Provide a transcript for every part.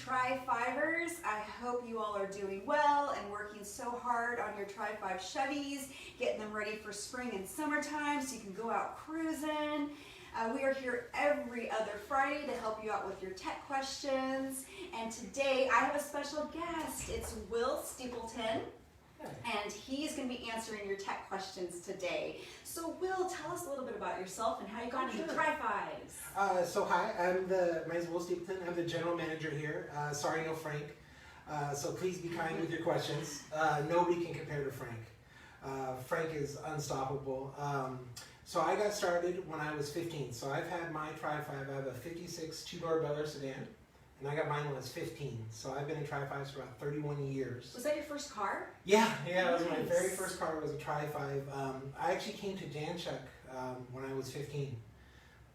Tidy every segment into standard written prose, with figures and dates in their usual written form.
Tri-Fivers. I hope you all are doing well and working so hard on your Tri-Five Chevys, getting them ready for spring and summertime so you can go out cruising. We are here every other Friday to help you out with your tech questions. And today I have a special guest. It's Wil Steepleton. And he's going to be answering your tech questions today. So Wil, tell us a little bit about yourself and how you got into Tri-Fives. So hi, my name is Wil Steepleton. I'm the general manager here. Sorry, no Frank. So please be kind with your questions. Nobody can compare to Frank. Frank is unstoppable. So I got started when I was 15. So I've had my Tri-Five. I have a 56 two-door Bel Air sedan. And I got mine when I was 15. So I've been in Tri-Fives for about 31 years. Was that your first car? Yeah, it was my very first car was a Tri-Five. I actually came to Danchuk when I was 15.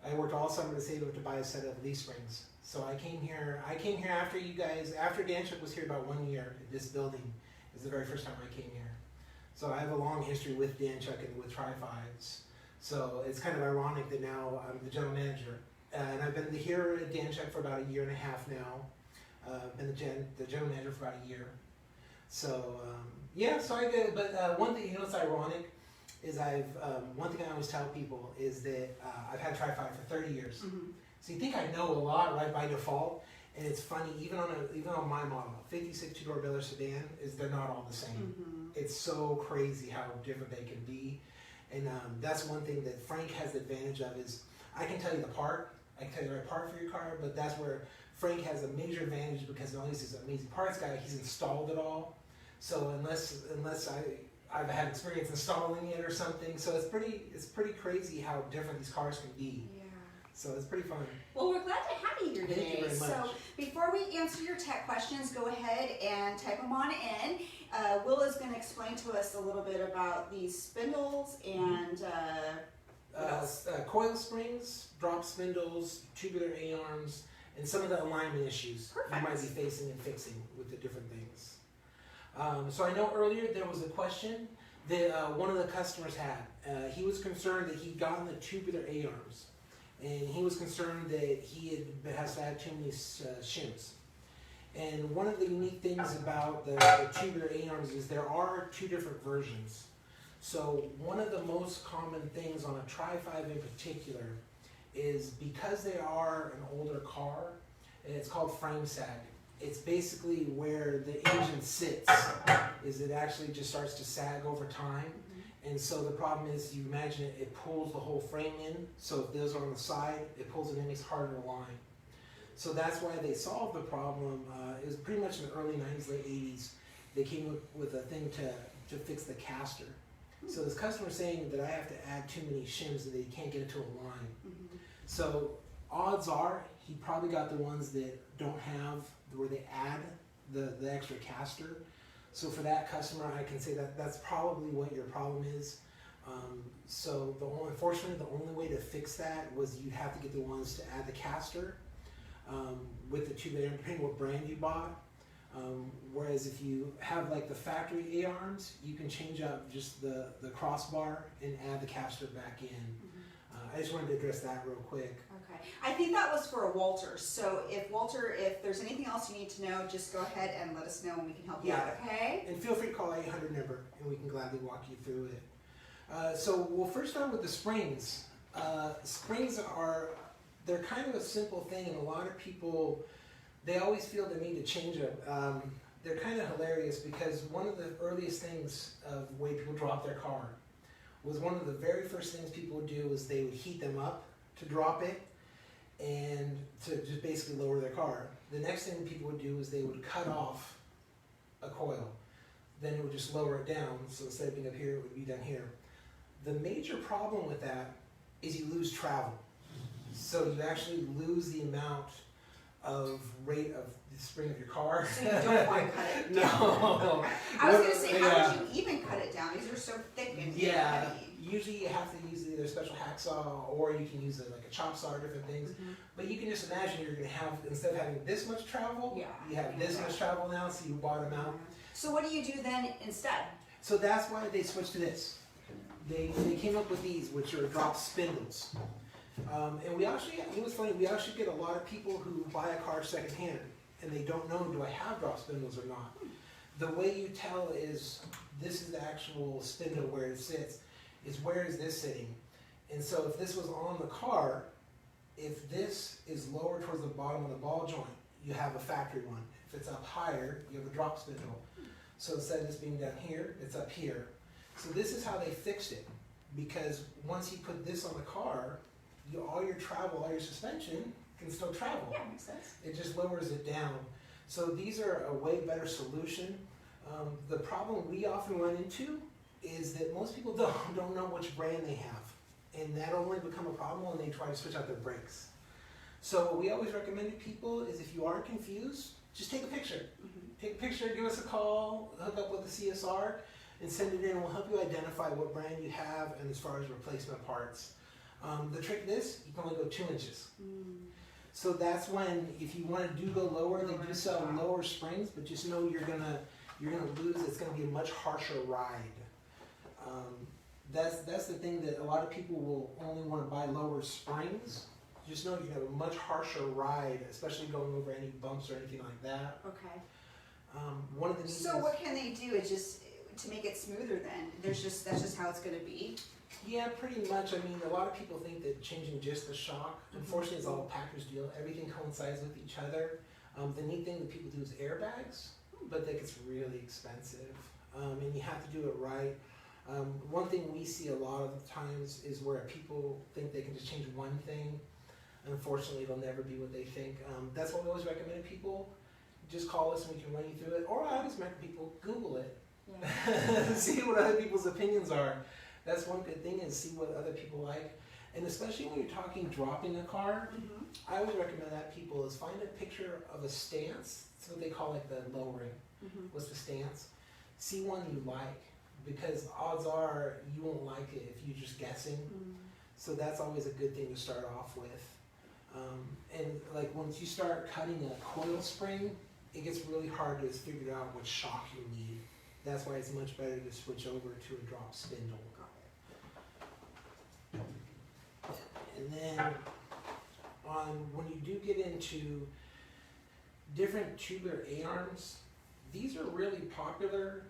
I worked all summer to save up to buy a set of leaf springs. So I came here after you guys, after Danchuk was here about 1 year. This building is the very first time I came here. So I have a long history with Danchuk and with Tri-Fives. So it's kind of ironic that now I'm the general manager. And I've been here at Danchuk for about 1.5 years now. Been the general manager for about a year. So yeah, so I did. But one thing, what's ironic is one thing I always tell people is that I've had Tri-Five for 30 years. Mm-hmm. So you think I know a lot right by default, and it's funny even on my model, 56 two-door Bel Air sedan, they're not all the same. Mm-hmm. It's so crazy how different they can be, and that's one thing that Frank has the advantage of is I can tell you the part. I can tell you the right part for your car, but that's where Frank has a major advantage because not only is he an amazing parts guy, he's installed it all. So unless I've had experience installing it or something, so it's pretty crazy how different these cars can be. Yeah. So it's pretty fun. Well, we're glad to have you here today. Thank you very much. So before we answer your tech questions, go ahead and type them on in. Wil is going to explain to us a little bit about these spindles and. Coil springs, drop spindles, tubular A-arms, and some of the alignment issues you might be facing and fixing with the different things. So I know earlier there was a question that one of the customers had. He was concerned that he'd gotten the tubular A-arms, and he was concerned that he has had too many shims. And one of the unique things about the tubular A-arms is there are two different versions. So one of the most common things on a Tri-Five in particular is because they are an older car, and it's called frame sag. It's basically where the engine sits, is it actually just starts to sag over time. Mm-hmm. And so the problem is, you imagine it pulls the whole frame in, so if those are on the side, it pulls it in, makes it harder to line. So that's why they solved the problem. It was pretty much in the early 90s, late 80s. They came up with a thing to fix the caster. So this customer is saying that I have to add too many shims that he can't get it to a line. Mm-hmm. So odds are he probably got the ones that don't have where they add the extra caster. So for that customer, I can say that that's probably what your problem is. So unfortunately, the only way to fix that was you have to get the ones to add the caster with the tubular, depending what brand you bought. Whereas if you have like the factory A-arms, you can change up just the crossbar and add the caster back in. Mm-hmm. I just wanted to address that real quick. Okay. I think that was for Walter. So if there's anything else you need to know, just go ahead and let us know and we can help you out, okay? And feel free to call 800 number and we can gladly walk you through it. So we'll first start with the springs. Springs they're kind of a simple thing, and a lot of people, they always feel the need to change them. They're kind of hilarious because one of the earliest things of the way people drop their car was one of the very first things people would do is they would heat them up to drop it and to just basically lower their car. The next thing people would do is they would cut off a coil. Then it would just lower it down, so instead of being up here, it would be down here. The major problem with that is you lose travel. So you actually lose the amount of rate of the spring of your car. So you don't want to cut it down? No. I was going to say, how would you even cut it down? These are so thick and heavy. Usually you have to use either a special hacksaw or you can use like a chop saw or different things. Mm-hmm. But you can just imagine you're going to have, instead of having this much travel, you have this much travel now, so you bottom out. So what do you do then instead? So that's why they switched to this. They came up with these, which are drop spindles. And we actually, it was funny, we actually get a lot of people who buy a car secondhand and they don't know, do I have drop spindles or not? The way you tell is, this is the actual spindle where it sits, is where is this sitting? And so if this was on the car, if this is lower towards the bottom of the ball joint, you have a factory one. If it's up higher, you have a drop spindle. So instead of this being down here, it's up here. So this is how they fixed it. Because once you put this on the car, all your travel, all your suspension can still travel. Yeah, makes sense. It just lowers it down. So these are a way better solution. The problem we often run into is that most people don't know which brand they have. And that'll only become a problem when they try to switch out their brakes. So what we always recommend to people is, if you are confused, just take a picture. Take a picture, give us a call, hook up with the CSR, and send it in, and we'll help you identify what brand you have and as far as replacement parts. The trick is, you can only go 2 inches. So that's when, if you want to go lower, they do sell lower springs, but just know you're gonna lose. It's gonna be a much harsher ride. That's the thing, that a lot of people will only want to buy lower springs. Just know you have a much harsher ride, especially going over any bumps or anything like that. Okay. One of the So what can they do? Is just to make it smoother then? That's just how it's going to be? Yeah, pretty much. I mean, a lot of people think that changing just the shock, unfortunately it's all a package deal. Everything coincides with each other. The neat thing that people do is airbags, but that gets really expensive. And you have to do it right. One thing we see a lot of times is where people think they can just change one thing. Unfortunately, it'll never be what they think. That's what we always recommend to people. Just call us and we can run you through it. Or I always recommend people Google it. Yeah. See what other people's opinions are. That's one good thing, is see what other people like. And especially when you're talking dropping a car, I always recommend that people is find a picture of a stance. That's what they call like the lowering. What's the stance? See one you like, because odds are you won't like it if you're just guessing. So that's always a good thing to start off with. And like once you start cutting a coil spring, it gets really hard to figure out what shock you need. That's why it's much better to switch over to a drop spindle. And then when you do get into different tubular A-arms, these are really popular.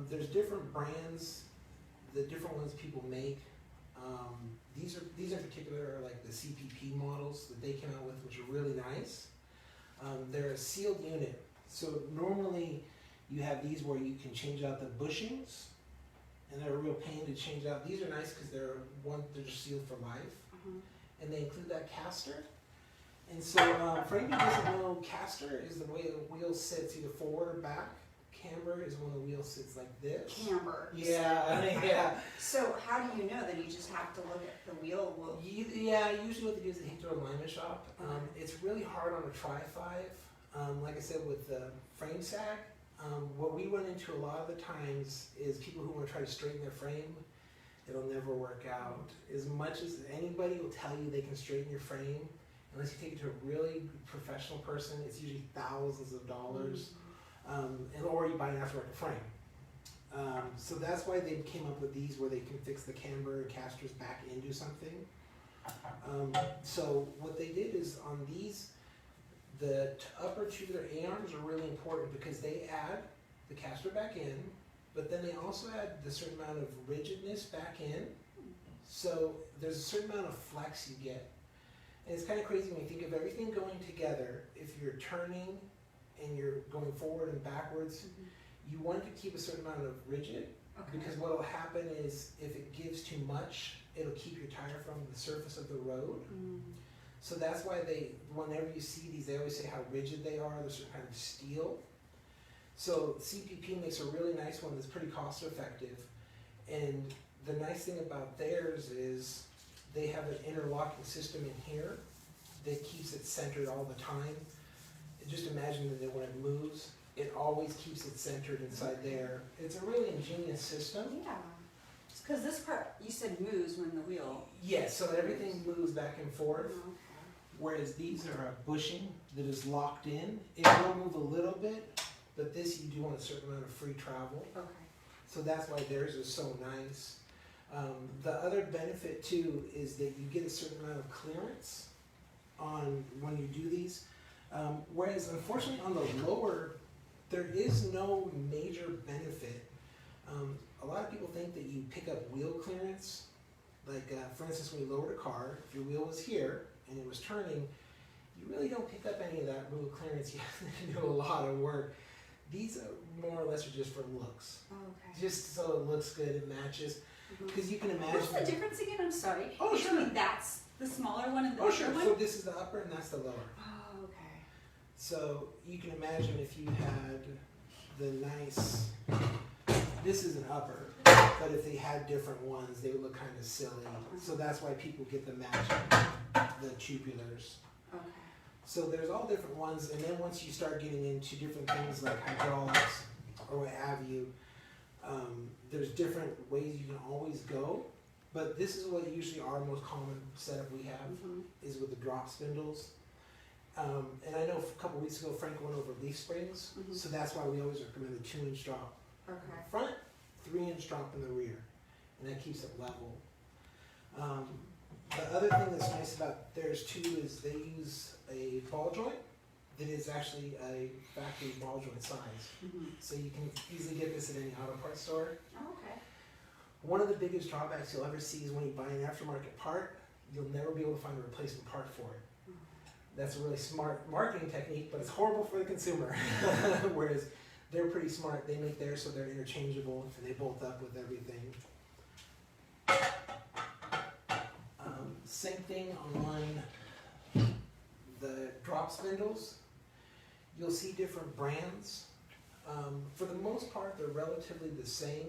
There's different brands, the different ones people make. These in particular are like the CPP models that they came out with, which are really nice. They're a sealed unit. So normally you have these where you can change out the bushings, and they're a real pain to change out. These are nice because they're just sealed for life. And they include that caster. And so for anybody who doesn't know, caster is the way the wheel sits, either forward or back. Camber is when the wheel sits like this. Camber. Yeah, yeah. So how do you know? Then you just have to look at the wheel. Yeah, usually what they do is they take to an alignment shop. It's really hard on a Trifive. Like I said, with the frame sag, what we run into a lot of the times is people who want to try to straighten their frame. It'll never work out. As much as anybody will tell you they can straighten your frame, unless you take it to a really professional person, it's usually thousands of dollars. Or you buy an aftermarket frame. So that's why they came up with these, where they can fix the camber and casters back into something. So what they did is on these, the upper tubular A-arms are really important because they add the caster back in, but then they also add the certain amount of rigidness back in. So there's a certain amount of flex you get. And it's kind of crazy when you think of everything going together. If you're turning and you're going forward and backwards, you want to keep a certain amount of rigid, because what will happen is if it gives too much, it'll keep your tire from the surface of the road. So that's why whenever you see these, they always say how rigid they are. They're certain kind of steel. So CPP makes a really nice one that's pretty cost effective. And the nice thing about theirs is they have an interlocking system in here that keeps it centered all the time. Just imagine that when it moves, it always keeps it centered inside there. It's a really ingenious system. Yeah. Because this part, you said moves when the wheel... Yes, so everything moves back and forth. Whereas these are a bushing that is locked in. It will move a little bit, but this you do want a certain amount of free travel. So that's why theirs is so nice. The other benefit too is that you get a certain amount of clearance on when you do these. Whereas unfortunately on the lower, there is no major benefit. A lot of people think that you pick up wheel clearance. Like for instance, when you lowered a car, if your wheel was here and it was turning, you really don't pick up any of that wheel clearance. You have to do a lot of work. These more or less are just for looks. Oh, okay. Just so it looks good, it matches. Because you can imagine. What's the difference again? I'm sorry. Oh, sure. Between that's the smaller one and the Oh, bigger sure. one? So this is the upper and that's the lower. Oh, okay. So you can imagine if you had the nice, this is an upper, but if they had different ones, they would look kind of silly. So that's why people get the matching, the tubulars. Okay. So there's all different ones, and then once you start getting into different things like hydraulics or what have you, there's different ways you can always go. But this is what usually our most common setup we have is with the drop spindles. And I know a couple weeks ago Frank went over leaf springs, so that's why we always recommend the 2-inch drop in the front, 3-inch drop in the rear, and that keeps it level. The other thing that's nice about theirs too is they use a ball joint that is actually a factory ball joint size. So you can easily get this at any auto parts store. Oh, okay. One of the biggest drawbacks you'll ever see is when you buy an aftermarket part, you'll never be able to find a replacement part for it. That's a really smart marketing technique, but it's horrible for the consumer. Whereas they're pretty smart. They make theirs so they're interchangeable and they bolt up with everything. Same thing on the drop spindles. You'll see different brands. For the most part, they're relatively the same.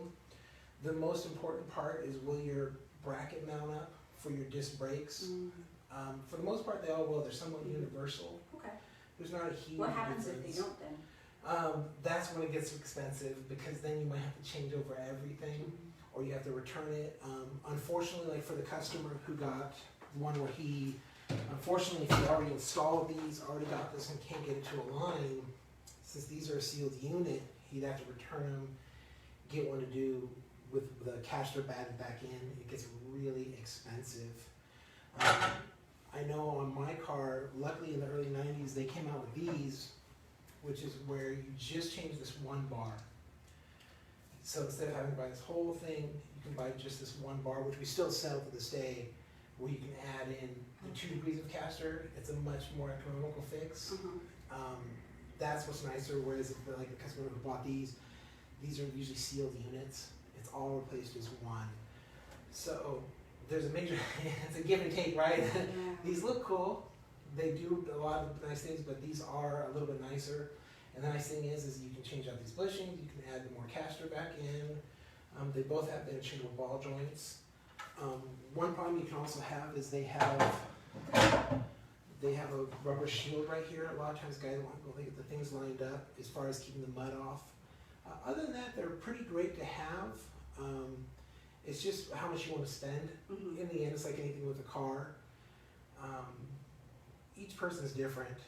The most important part is will your bracket mount up for your disc brakes. For the most part, they all will. They're somewhat universal. Okay. There's not a huge What happens difference. if they don't then? That's when it gets expensive because then you might have to change over everything or you have to return it. Unfortunately, like for the customer who got the one where he, unfortunately, if he already installed these, already got this and can't get it to a line, since these are a sealed unit, he'd have to return them, get one to do with the caster batted back in. It gets really expensive. I know on my car, luckily in the early 90s, they came out with these, which is where you just change this one bar. So instead of having to buy this whole thing, you can buy just this one bar, which we still sell to this day, where you can add in the 2 degrees of caster. It's a much more economical fix. That's what's nicer, whereas if like the customer who bought these are usually sealed units. It's all replaced as one. So there's a major, it's a give and take, right? Yeah. These look cool. They do a lot of nice things, but these are a little bit nicer. And the nice thing is you can change out these bushings, you can add more caster back in. They both have the interchangeable ball joints. One problem you can also have is they have a rubber shield right here. A lot of times guys will get the things lined up as far as keeping the mud off. Other than that, they're pretty great to have. It's just how much you want to spend. In the end, it's like anything with a car. Each person's different.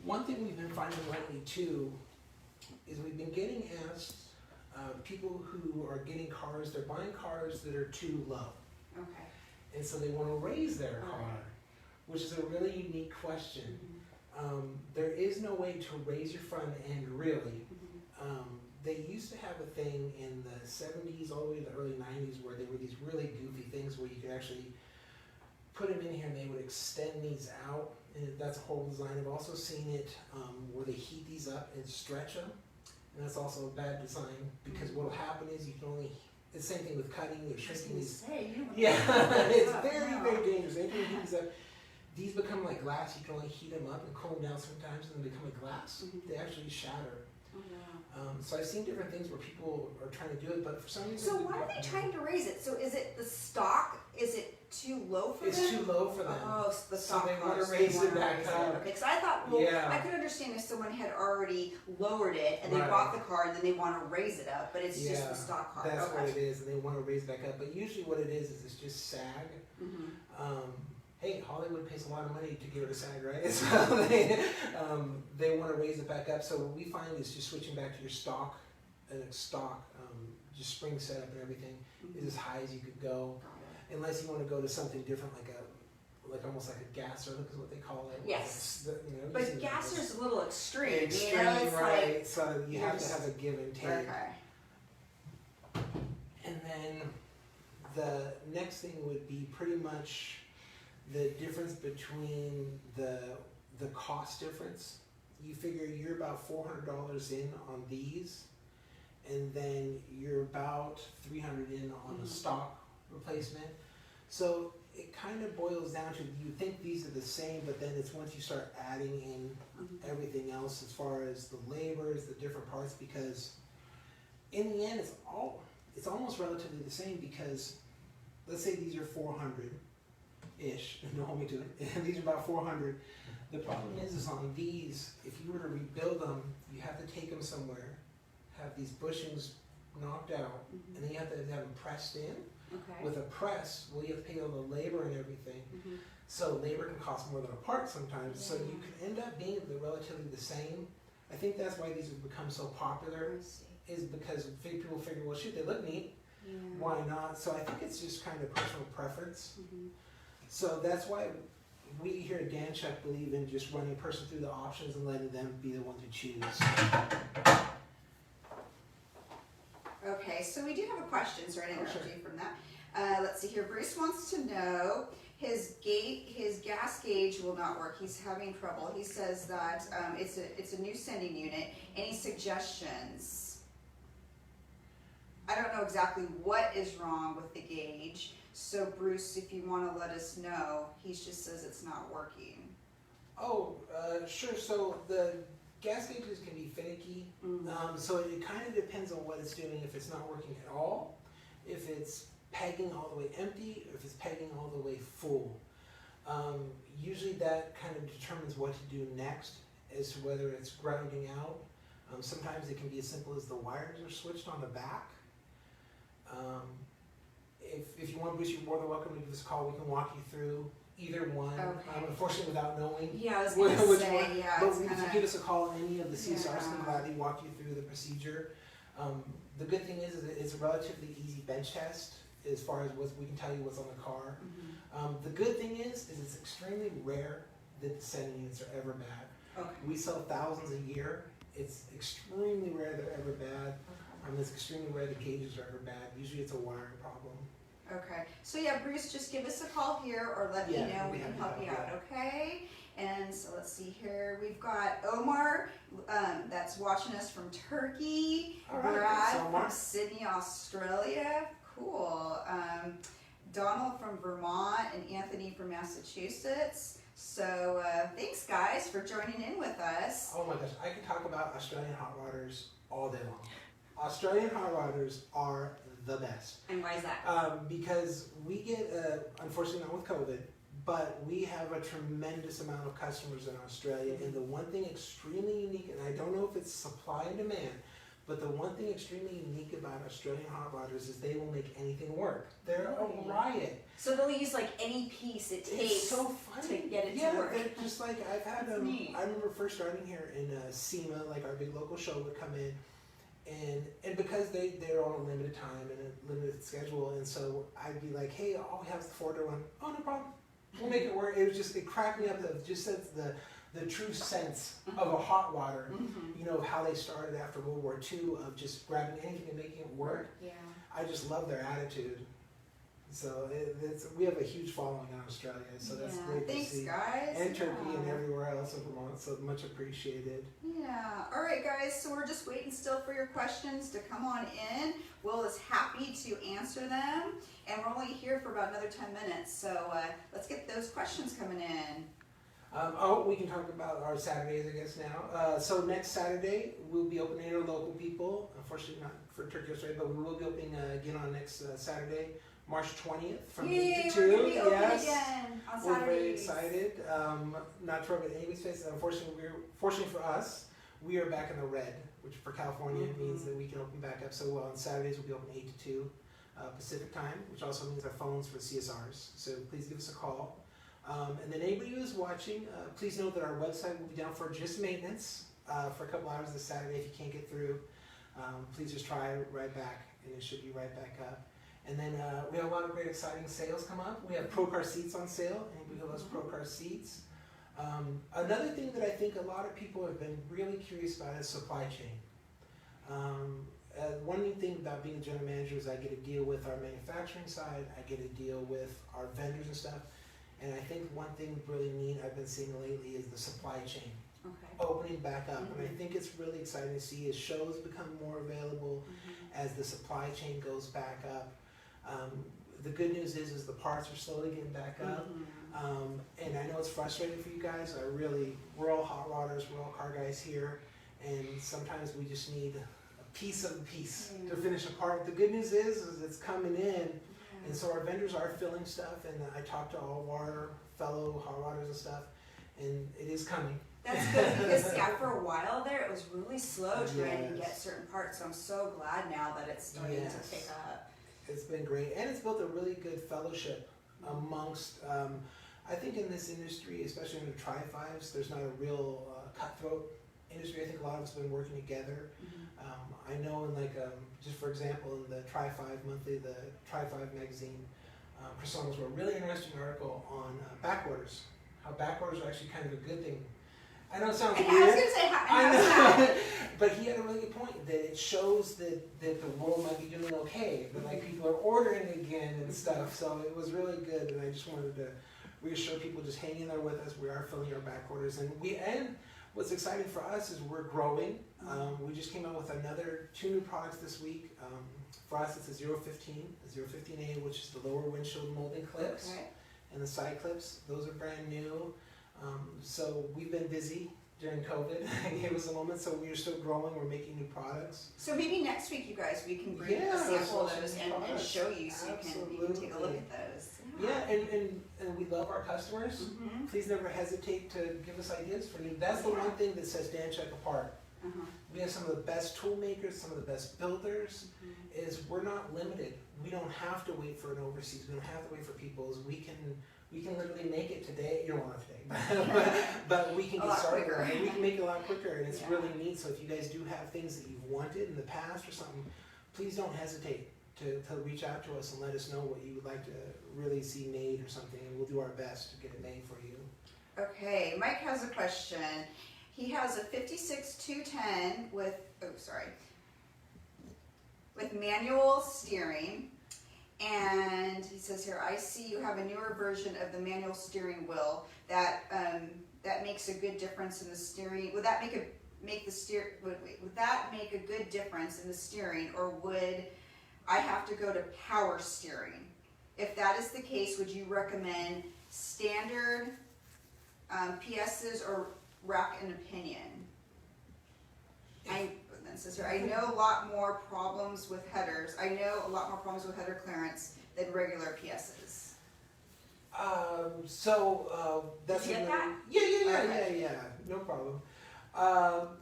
One thing we've been finding lately too is we've been getting asked, people who are getting cars, they're buying cars that are too low. Okay. And so they want to raise their car, which is a really unique question. There is no way to raise your front end really. They used to have a thing in the 70s all the way to the early 90s where there were these really goofy things where you could actually put them in here and they would extend these out. And that's a whole design. I've also seen it where they heat these up and stretch them. And that's also a bad design because what will happen is you can only, it's the same thing with cutting or shrinking these. Yeah, it's very, very dangerous. Anything you heat these up, these become like glass. You can only heat them up and cool them down sometimes and they become like glass. They actually shatter. So I've seen different things where people are trying to do it, but for some reason. So why are they trying to raise it? So is it the stock? Is it too low for them? It's too low for them. Oh, so the stock. So they want to raise it back up. Okay, because I thought, well, I could understand if someone had already lowered it and they bought the car and then they want to raise it up, but it's just the stock car. That's what it is, and they want to raise it back up. But usually what it is it's just sag. Hey, Hollywood pays a lot of money to get rid of sag, right? So they want to raise it back up. So what we find is just switching back to your stock, just spring setup and everything is as high as you could go, unless you want to go to something different like almost like a gasser, look is what they call it. Yes. You know, But gasser's a little extreme. Extreme, you know? It's right? Like, so you have to have a give and take. okay. And then the next thing would be pretty much the difference between the cost difference. You figure you're about $400 in on these, and then you're about $300 in on a stock replacement. So it kind of boils down to, you think these are the same, but then it's once you start adding in everything else as far as the labors, the different parts, because in the end it's almost relatively the same, because let's say these are 400-ish, don't hold me to it, and these are about 400. The problem is on these, if you were to rebuild them, you have to take them somewhere, have these bushings knocked out, and then you have to have them pressed in. Okay. With a press, well, you have to pay all the labor and everything. So labor can cost more than a part sometimes. So you can end up being relatively the same. I think that's why these have become so popular, is because people figure, well, shoot, they look neat. Why not? So I think it's just kind of personal preference. So that's why we here at Danchuk believe in just running a person through the options and letting them be the one to choose. Okay, so we do have a question. Sorry to interrupt you from that. Let's see here. Bruce wants to know his gas gauge will not work. He's having trouble. He says that it's a new sending unit. Any suggestions? I don't know exactly what is wrong with the gauge. So Bruce, if you want to let us know, he just says it's not working. Oh, sure. So the gas gauges can be finicky, so it kind of depends on what it's doing. If it's not working at all, if it's pegging all the way empty, or if it's pegging all the way full. Usually that kind of determines what to do next as to whether it's grounding out. Sometimes it can be as simple as the wires are switched on the back. If you want, Bruce, you're more than welcome to give us a call. We can walk you through either one. Okay. Unfortunately, without knowing. Yeah, I was going to say, one. yeah. But if you give us a call, any of the CSRs can gladly walk you through the procedure. The good thing is it's a relatively easy bench test as far as what we can tell you what's on the car. The good thing is it's extremely rare that the sending units are ever bad. Okay. We sell thousands a year. It's extremely rare they're ever bad. It's extremely rare the gauges are ever bad. Usually it's a wiring problem. Okay, so yeah, Bruce, just give us a call here or let me know. We can help you out, okay? And so let's see here. We've got Omar that's watching us from Turkey. Brad from Sydney, Australia. Cool. Donald from Vermont and Anthony from Massachusetts. So thanks, guys, for joining in with us. Oh my gosh, I can talk about Australian hot rodders all day long. Australian hot rodders are the best. And why is that? Because we get, unfortunately not with COVID, but we have a tremendous amount of customers in Australia. And the one thing extremely unique, and I don't know if it's supply and demand, but the one thing extremely unique about Australian hot rodders is they will make anything work. They're a riot. So they'll use like any piece it takes so funny. to get it to work. They're just like, I've had them, I remember first starting here in SEMA, like our big local show would come in, and because they're on a limited time and a limited schedule, and so I'd be like, hey, all we have is the 4-door one. Oh, no problem. We'll make it work. It cracked me up. It just says the true sense of a hot rodder, you know, of how they started after World War II, of just grabbing anything and making it work. Yeah. I just love their attitude. So we have a huge following in Australia, so that's great to see. Guys. And Turkey and everywhere else in Vermont, so much appreciated. Yeah. All right, guys, so we're just waiting still for your questions to come on in. Will is happy to answer them, and we're only here for about another 10 minutes, so let's get those questions coming in. We can talk about our Saturdays, I guess, now. So next Saturday, we'll be opening our local people. Unfortunately, not for Turkey, Australia, but we will be opening again on next Saturday, March 20th from 8 to 2. We're gonna be open again on Saturdays. We're very excited. Not to rub it in anybody's face. Fortunately for us, we are back in the red, which for California means that we can open back up. So on Saturdays, we'll be open 8 to 2 Pacific time, which also means our phones for CSRs. So please give us a call. And then anybody who is watching, please know that our website will be down for just maintenance for a couple hours this Saturday. If you can't get through, please just try right back, and it should be right back up. And then we have a lot of great exciting sales come up. We have Pro Car seats on sale. Anybody who loves Pro Car seats. Another thing that I think a lot of people have been really curious about is supply chain. One neat thing about being a general manager is I get to deal with our manufacturing side, I get to deal with our vendors and stuff, and I think one thing really neat I've been seeing lately is the supply chain opening back up, and I think it's really exciting to see as shows become more available, as the supply chain goes back up. The good news is the parts are slowly getting back up, and I know it's frustrating for you guys. We're all hot rodders, we're all car guys here, and sometimes we just need a piece of the piece to finish a part. The good news is it's coming in, and so our vendors are filling stuff, and I talked to all of our fellow hot rodders and stuff, and it is coming. That's good, because for a while there it was really slow trying to get certain parts, so I'm so glad now that it's starting to pick up. It's been great, and it's built a really good fellowship amongst, I think in this industry, especially in the Tri-Fives, there's not a real cutthroat industry. I think a lot of us have been working together. I know in just for example, in the Tri-Five Monthly, the Tri-Five magazine, Priscilla wrote a really interesting article on back orders, how back orders are actually kind of a good thing. I know it sounds weird. I was going to say, I know. But he had a really good point that it shows that the world might be doing okay, that like people are ordering again and stuff. So it was really good, and I just wanted to reassure people, just hang in there with us. We are filling our back orders, and what's exciting for us is we're growing. We just came out with two new products this week. For us, it's a 015, a 015A, which is the lower windshield molding clips, and the side clips. Those are brand new. So we've been busy during COVID. It gave us a moment, so we're still growing. We're making new products. So maybe next week, you guys, we can bring a sample of those and show you, so you can take a look at those. And we love our customers. Please never hesitate to give us ideas for new. That's the one thing that sets Danchuk apart. We have some of the best tool makers, some of the best builders. Is we're not limited. We don't have to wait for an overseas. We don't have to wait for people. We can literally make it today. You don't want today, but we can get started. And we can make it a lot quicker, and it's really neat. So if you guys do have things that you've wanted in the past or something, please don't hesitate to reach out to us and let us know what you would like to really see made or something, and we'll do our best to get it made for you. Okay, Mike has a question. He has a 56-210 with manual steering, and he says here, I see you have a newer version of the manual steering wheel that makes a good difference in the steering. Would that would that make a good difference in the steering, or would I have to go to power steering? If that is the case, would you recommend standard PSs or rack and pinion? I know a lot more problems with headers. I know a lot more problems with header clearance than regular PSs. That's Did you get that? Yeah. No problem.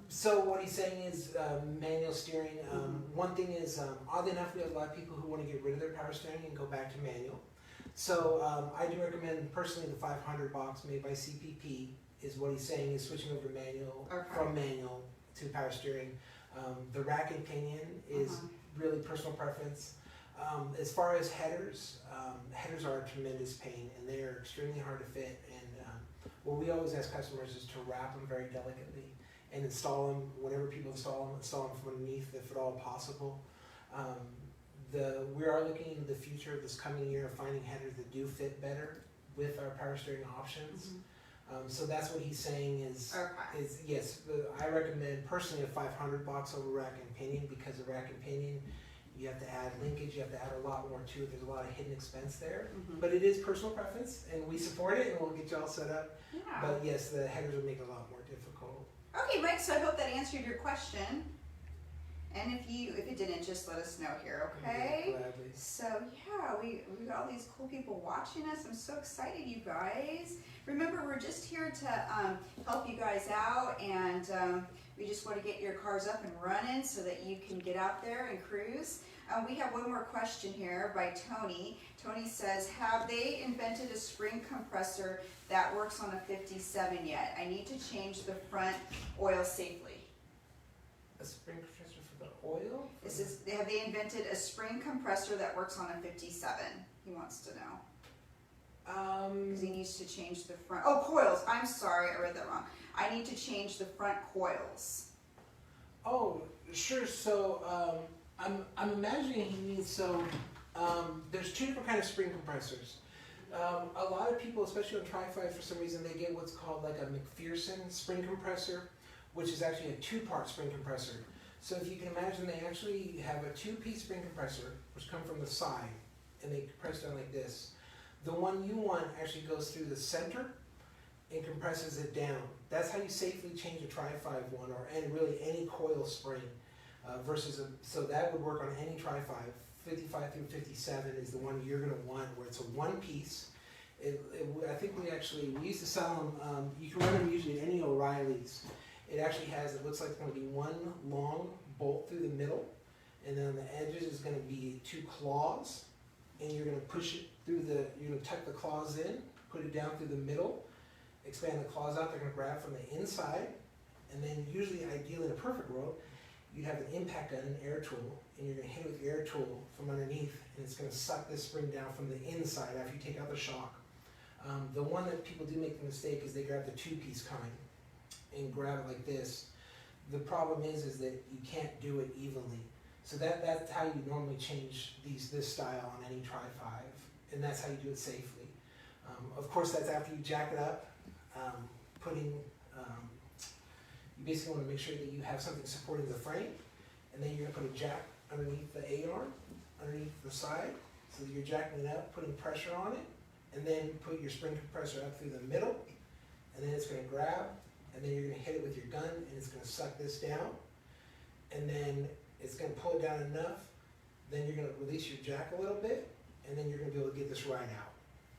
So what he's saying is manual steering. One thing is, oddly enough, we have a lot of people who want to get rid of their power steering and go back to manual. So I do recommend personally the 500 box made by CPP is what he's saying is switching over to manual from manual to power steering. The rack and pinion is really personal preference. As far as headers, headers are a tremendous pain, and they are extremely hard to fit. And what we always ask customers is to wrap them very delicately and install them. Whenever people install them from underneath if at all possible. We are looking into the future of this coming year of finding headers that do fit better with our power steering options. So that's what he's saying is yes, I recommend personally a 500 box over rack and pinion, because the rack and pinion, you have to add linkage, you have to add a lot more to it. There's a lot of hidden expense there, but it is personal preference, and we support it, and we'll get you all set up. But yes, the headers would make it a lot more difficult. Okay, Mike, so I hope that answered your question. And if it didn't, just let us know here, okay? Gladly. So we got all these cool people watching us. I'm so excited, you guys. Remember, we're just here to help you guys out, and we just want to get your cars up and running so that you can get out there and cruise. We have one more question here by Tony. Tony says, have they invented a spring compressor that works on a 57 yet? I need to change the front oil safely. A spring compressor for The oil? This is, have they invented a spring compressor that works on a 57? He wants to know. Because he needs to change the front. Oh, coils. I'm sorry, I read that wrong. I need to change the front coils. Oh, sure. So I'm imagining he needs, there's two different kinds of spring compressors. A lot of people, especially on Trifive, for some reason, they get what's called like a McPherson spring compressor, which is actually a two-part spring compressor. So if you can imagine, they actually have a two-piece spring compressor, which come from the side, and they compress down like this. The one you want actually goes through the center and compresses it down. That's how you safely change a Trifive one, or really any coil spring, so that would work on any Trifive. 55 through 57 is the one you're going to want, where it's a one piece. I think we used to sell them, you can run them usually at any O'Reilly's. It actually has, it looks like it's going to be one long bolt through the middle, and then on the edges is going to be two claws, and you're going to push it through you're going to tuck the claws in, put it down through the middle, expand the claws out, they're going to grab from the inside, and then usually, ideally in a perfect world, you have an impact gun, an air tool, and you're going to hit it with your air tool from underneath, and it's going to suck this spring down from the inside after you take out the shock. The one that people do make the mistake is they grab the two-piece kind and grab it like this. The problem is that you can't do it evenly. So that's how you normally change this style on any Tri-5, and that's how you do it safely. Of course, that's after you jack it up, you basically want to make sure that you have something supporting the frame, and then you're going to put a jack underneath the A-arm, underneath the side, so that you're jacking it up, putting pressure on it, and then put your spring compressor up through the middle, and then it's going to grab, and then you're going to hit it with your gun, and it's going to suck this down, and then it's going to pull it down enough, then you're going to release your jack a little bit, and then you're going to be able to get this right out.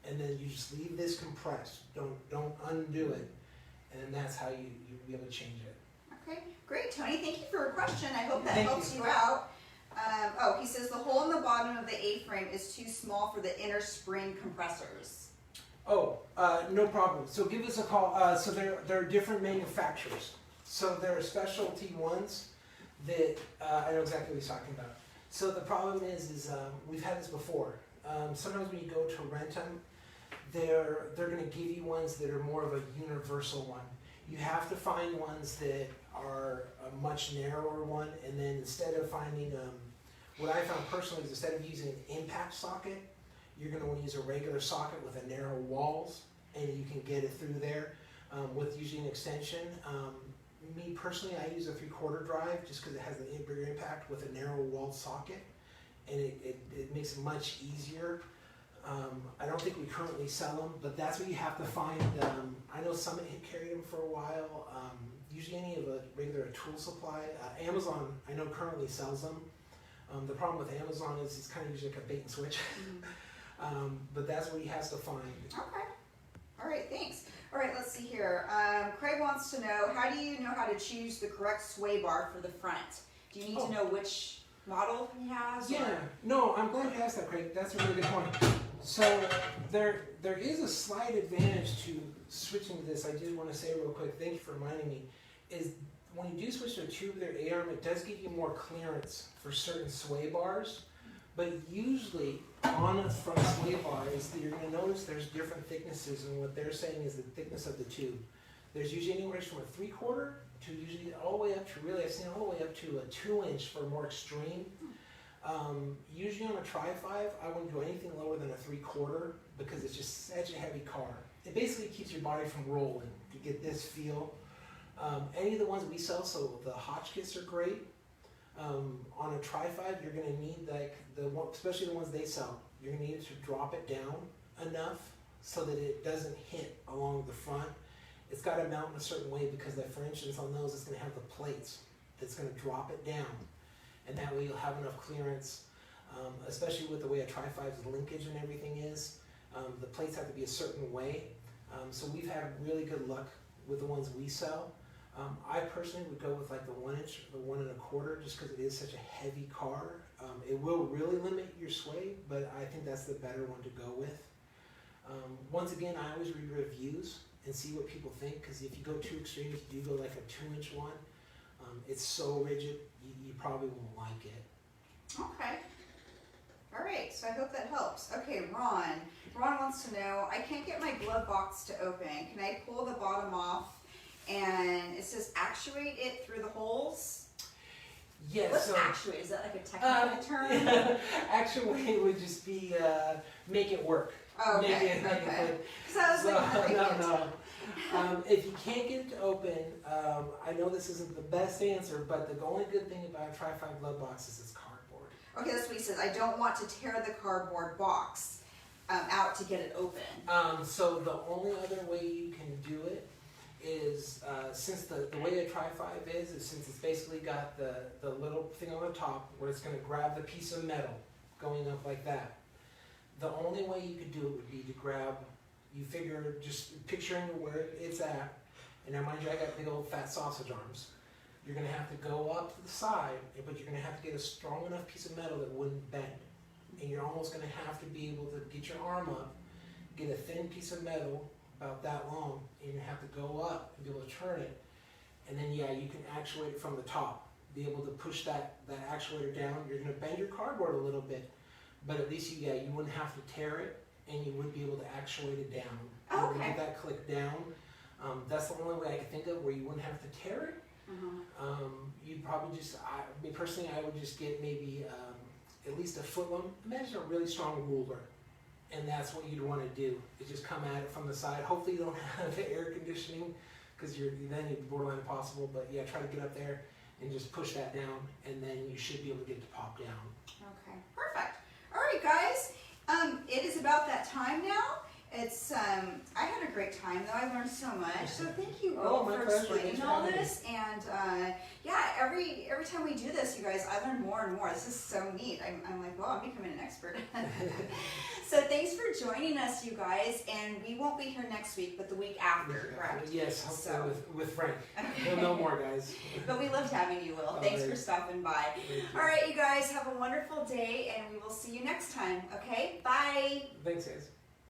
And then you just leave this compressed, don't undo it, and then that's how you'll be able to change it. Okay, great, Tony. Thank you for your question. I hope that helps you out. He says the hole in the bottom of the A-frame is too small for the inner spring compressors. Oh, no problem. So give us a call. So there are different manufacturers. So there are specialty ones that I know exactly what he's talking about. So the problem is we've had this before. Sometimes when you go to rent them, they're going to give you ones that are more of a universal one. You have to find ones that are a much narrower one, and then instead of finding, what I found personally is instead of using an impact socket, you're going to want to use a regular socket with a narrow walls, and you can get it through there with using an extension. Me personally, I use a 3/4 drive just because it has a bigger impact with a narrow walled socket, and it makes it much easier. I don't think we currently sell them, but that's what you have to find. I know Summit had carried them for a while. Usually any of a regular tool supply. Amazon, I know currently sells them. The problem with Amazon is it's kind of usually like a bait and switch. But that's what he has to find. Okay. All right, thanks. All right, let's see here. Craig wants to know, how do you know how to choose the correct sway bar for the front? Do you need to know which model he has? Yeah, no, I'm glad you asked that, Craig. That's a really good point. So there is a slight advantage to switching to this. I did want to say real quick, thank you for reminding me, is when you do switch to a tubular A-arm, it does give you more clearance for certain sway bars, but usually on a front sway bar you're going to notice there's different thicknesses, and what they're saying is the thickness of the tube. There's usually anywhere from a 3/4 to usually all the way up to, really I've seen all the way up to a 2-inch for more extreme. Usually on a Tri-5, I wouldn't go anything lower than a 3/4 because it's just such a heavy car. It basically keeps your body from rolling to get this feel. Any of the ones we sell, so the Hotchkiss are great. On a Tri-5, you're going to need, like especially the ones they sell, you're going to need to drop it down enough so that it doesn't hit along the front. It's got to mount in a certain way because, for instance, on those, it's going to have the plates that's going to drop it down, and that way you'll have enough clearance. Especially with the way a Tri-5's linkage and everything is, the plates have to be a certain way. So we've had really good luck with the ones we sell. I personally would go with like the 1-inch, the 1 1/4, just because it is such a heavy car. It will really limit your sway, but I think that's the better one to go with. Once again, I always read reviews and see what people think, because if you go too extreme, if you do go like a 2-inch one, It's so rigid, you probably won't like it. Okay. All right, so I hope that helps. Okay, Ron. Ron wants to know, I can't get my glove box to open. Can I pull the bottom off and it says actuate it through the holes? Yes. What's actuate? Is that like a technical term? Yeah. Actuate would just be make it work. Oh, okay. Make it, Okay. So I was like, no. If you can't get it to open, I know this isn't the best answer, but the only good thing about a Trifive glove box is it's cardboard. Okay, that's what he says. I don't want to tear the cardboard box out to get it open. So the only other way you can do it is, since the way a Trifive is since it's basically got the little thing on the top where it's going to grab the piece of metal going up like that. The only way you could do it would be to grab, you figure, just picturing where it's at, and now mind you, I got big old fat sausage arms. You're going to have to go up to the side, but you're going to have to get a strong enough piece of metal that wouldn't bend. And you're almost going to have to be able to get your arm up, get a thin piece of metal about that long, and you have to go up and be able to turn it. And then, yeah, you can actuate it from the top, be able to push that actuator down. You're going to bend your cardboard a little bit, but at least you wouldn't have to tear it, and you would be able to actuate it down. Okay. You would get that click down. That's the only way I could think of where you wouldn't have to tear it. You'd probably just, me personally, I would just get maybe at least a foot long. Imagine a really strong ruler, and that's what you'd want to do. Is just come at it from the side. Hopefully you don't have air conditioning, because then it'd be borderline impossible. But yeah, try to get up there and just push that down, and then you should be able to get it to pop down. Okay, perfect. All right, guys. It is about that time now. It's I had a great time though. I learned so much. So thank you, Will, for explaining all this. And yeah, every time we do this, you guys, I learn more and more. This is so neat. I'm like, well, I'm becoming an expert. So thanks for joining us, you guys. And we won't be here next week, but the week after, correct? Yes, hopefully with Frank. Okay. He'll know more, guys. But we loved having you, Will. Thanks for stopping by. All right, you guys, have a wonderful day, and we will see you next time. Okay, bye. Thanks, guys.